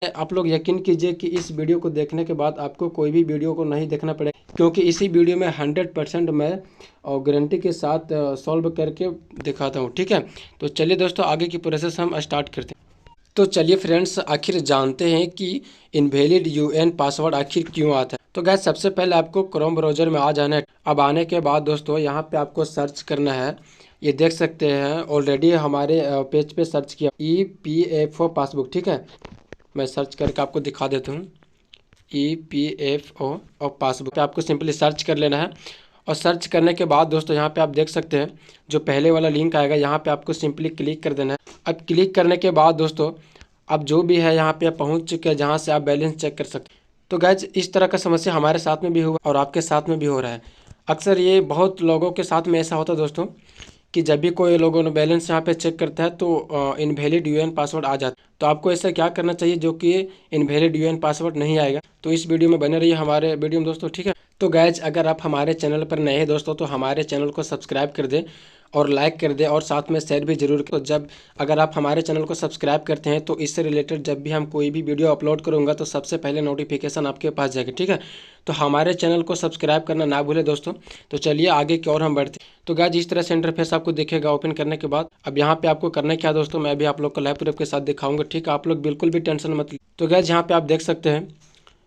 आप लोग यकीन कीजिए कि इस वीडियो को देखने के बाद आपको कोई भी वीडियो को नहीं देखना पड़ेगा, क्योंकि इसी वीडियो में 100% मैं और गारंटी के साथ सॉल्व करके दिखाता हूँ। ठीक है, तो चलिए दोस्तों आगे की प्रोसेस हम स्टार्ट करते हैं। तो चलिए फ्रेंड्स, आखिर जानते हैं कि इनवैलिड यूएन पासवर्ड आखिर क्यों आता है। तो गाइस, सबसे पहले आपको क्रोम ब्राउज़र में आ जाना है। अब आने के बाद दोस्तों यहाँ पे आपको सर्च करना है। ये देख सकते हैं ऑलरेडी हमारे पेज पे सर्च किया EPFO पासबुक। ठीक है, मैं सर्च करके आपको दिखा देता हूँ। EPFO और पासबुक पे आपको सिंपली सर्च कर लेना है। और सर्च करने के बाद दोस्तों यहाँ पे आप देख सकते हैं जो पहले वाला लिंक आएगा, यहाँ पे आपको सिंपली क्लिक कर देना है। अब क्लिक करने के बाद दोस्तों अब जो भी है यहाँ पे आप पहुँच चुके हैं जहाँ से आप बैलेंस चेक कर सकते हैं। तो गाइज, इस तरह का समस्या हमारे साथ में भी हुआ और आपके साथ में भी हो रहा है। अक्सर ये बहुत लोगों के साथ में ऐसा होता है दोस्तों कि जब भी कोई लोगों ने बैलेंस यहाँ पे चेक करता है तो इनवैलिड यूएन पासवर्ड आ जाता है। तो आपको ऐसा क्या करना चाहिए जो कि इनवैलिड यूएन पासवर्ड नहीं आएगा। तो इस वीडियो में बने रहिए हमारे वीडियो में दोस्तों। ठीक है, तो गाइज, अगर आप हमारे चैनल पर नए हैं दोस्तों तो हमारे चैनल को सब्सक्राइब कर दें और लाइक कर दें और साथ में शेयर भी जरूर करें। तो जब अगर आप हमारे चैनल को सब्सक्राइब करते हैं तो इससे रिलेटेड जब भी हम कोई भी वीडियो अपलोड करूँगा तो सबसे पहले नोटिफिकेशन आपके पास जाएगी। ठीक है, तो हमारे चैनल को सब्सक्राइब करना ना भूलें दोस्तों। तो चलिए आगे की ओर हम बढ़ते हैं। तो गाइज, इस तरह से इंटरफेस आपको दिखेगा ओपन करने के बाद। अब यहाँ पे आपको करना क्या दोस्तों, मैं भी आप लोग को लाइव प्रूफ के साथ दिखाऊंगा। ठीक है, आप लोग बिल्कुल भी टेंशन मत लीजिए। तो गाइज, यहाँ पे आप देख सकते हैं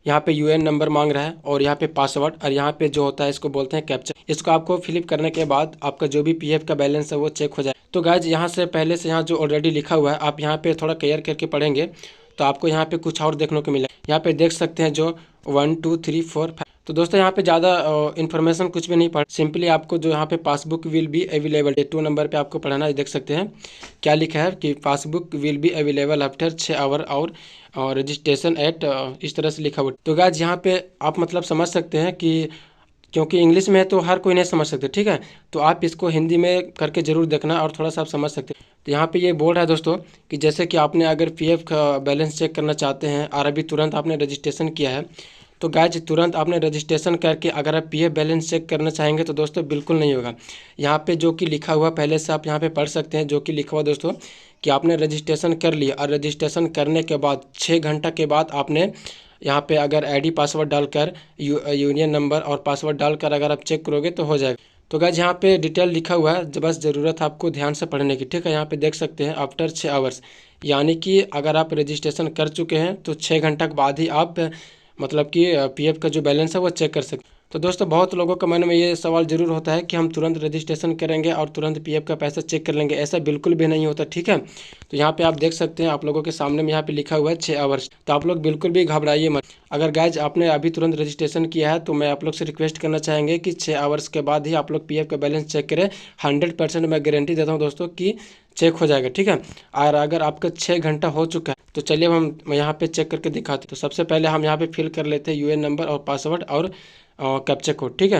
यहाँ पे यूएन नंबर मांग रहा है और यहाँ पे पासवर्ड और यहाँ पे जो होता है इसको बोलते हैं कैप्चा। इसको आपको फिलिप करने के बाद आपका जो भी पीएफ का बैलेंस है वो चेक हो जाए। तो गाइज, यहाँ से पहले से यहाँ जो ऑलरेडी लिखा हुआ है आप यहाँ पे थोड़ा क्लियर करके पढ़ेंगे तो आपको यहाँ पे कुछ और देखने को मिला। यहाँ पे देख सकते हैं जो 1 2 3 4 5। तो दोस्तों यहाँ पे ज़्यादा इन्फॉर्मेशन कुछ भी नहीं पढ़, सिंपली आपको जो यहाँ पे passbook will be available 2 number पे आपको पढ़ना है। देख सकते हैं क्या लिखा है कि passbook will be available after 6 hour और रजिस्ट्रेशन एट, इस तरह से लिखा हुआ। तो गाइज, यहाँ पे आप मतलब समझ सकते हैं कि क्योंकि इंग्लिश में है तो हर कोई नहीं समझ सकते। ठीक है, तो आप इसको हिंदी में करके ज़रूर देखना और थोड़ा सा आप समझ सकते हैं। तो यहाँ पे ये बोल रहा है दोस्तों कि जैसे कि आपने अगर पीएफ का बैलेंस चेक करना चाहते हैं और अभी तुरंत आपने रजिस्ट्रेशन किया है तो गाइज तुरंत आपने रजिस्ट्रेशन करके अगर आप पीएफ बैलेंस चेक करना चाहेंगे तो दोस्तों बिल्कुल नहीं होगा। यहाँ पे जो कि लिखा हुआ पहले से आप यहाँ पे पढ़ सकते हैं, जो कि लिखा हुआ दोस्तों कि आपने रजिस्ट्रेशन कर लिया और रजिस्ट्रेशन करने के बाद 6 घंटा के बाद आपने यहाँ पे अगर आईडी पासवर्ड डालकर यूनियन नंबर और पासवर्ड डालकर अगर आप चेक करोगे तो हो जाएगा। तो गाइज, यहाँ पे डिटेल लिखा हुआ है, बस ज़रूरत है आपको ध्यान से पढ़ने की। ठीक है, यहाँ पे देख सकते हैं आफ्टर 6 आवर्स, यानी कि अगर आप रजिस्ट्रेशन कर चुके हैं तो 6 घंटा के बाद ही आप मतलब कि पीएफ का जो बैलेंस है वो चेक कर सकते। तो दोस्तों बहुत लोगों के मन में ये सवाल जरूर होता है कि हम तुरंत रजिस्ट्रेशन करेंगे और तुरंत पीएफ का पैसा चेक कर लेंगे। ऐसा बिल्कुल भी नहीं होता। ठीक है, तो यहाँ पे आप देख सकते हैं आप लोगों के सामने में यहाँ पे लिखा हुआ है 6 आवर्स। तो आप लोग बिल्कुल भी घबराइए मत। अगर गाइज आपने अभी तुरंत रजिस्ट्रेशन किया है तो मैं आप लोग से रिक्वेस्ट करना चाहेंगे कि 6 आवर्स के बाद ही आप लोग पीएफ का बैलेंस चेक करें। 100% मैं गारंटी देता हूँ दोस्तों कि चेक हो जाएगा। ठीक है, और अगर आपका 6 घंटा हो चुका है तो चलिए हम यहाँ पे चेक करके दिखाते हैं। तो सबसे पहले हम यहाँ पे फिल कर लेते हैं यूएन नंबर और पासवर्ड और कैप्चा कोड। ठीक है,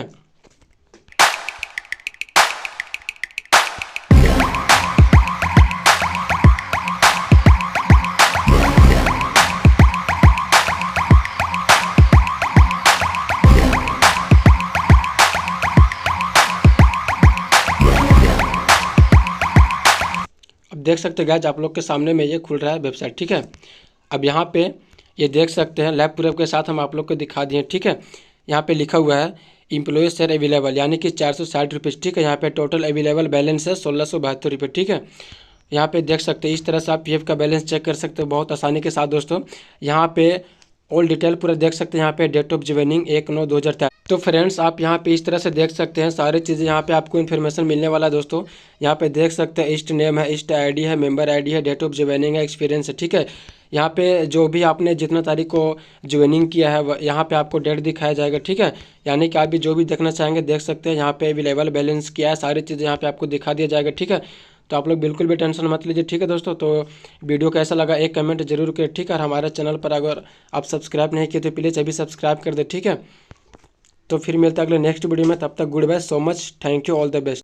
अब देख सकते हैं गाइज आप लोग के सामने में ये खुल रहा है वेबसाइट। ठीक है, अब यहाँ पे ये देख सकते हैं लैब प्रूफ के साथ हम आप लोग को दिखा दिए। ठीक है, यहाँ पे लिखा हुआ है इम्प्लॉय शेयर अवेलेबल यानी कि 460 रुपये। ठीक है, यहाँ पे टोटल अवेलेबल बैलेंस है 1672 रुपये। ठीक है, यहाँ पे देख सकते हैं इस तरह से आप पीएफ का बैलेंस चेक कर सकते हो बहुत आसानी के साथ दोस्तों। यहाँ पे ऑल डिटेल पूरा देख सकते हैं। यहाँ पे डेट ऑफ ज्वाइनिंग 1/9/2023। तो फ्रेंड्स आप यहाँ पे इस तरह से देख सकते हैं सारी चीज़ें यहाँ पे आपको इन्फॉर्मेशन मिलने वाला है दोस्तों। यहाँ पे देख सकते हैं इस्ट नेम है, इस्ट आईडी है, मेंबर आईडी है, डेट ऑफ ज्वाइनिंग है, एक्सपीरियंस है। ठीक है, यहाँ पे जो भी आपने जितना तारीख को ज्वाइनिंग किया है यहाँ पे आपको डेट दिखाया जाएगा। ठीक है, यानी कि आप भी जो भी देखना चाहेंगे देख सकते हैं। यहाँ पे अवेलेबल बैलेंस क्या है सारी चीज़ें यहाँ पे आपको दिखा दिया जाएगा। ठीक है, तो आप लोग बिल्कुल भी टेंशन मत लीजिए। ठीक है दोस्तों, तो वीडियो कैसा लगा एक कमेंट जरूर करें। ठीक है, और हमारे चैनल पर अगर आप सब्सक्राइब नहीं किए तो प्लीज़ अभी सब्सक्राइब कर दे। ठीक है, तो फिर मिलते हैं अगले नेक्स्ट वीडियो में, तब तक goodbye, so much, thank you, all the best.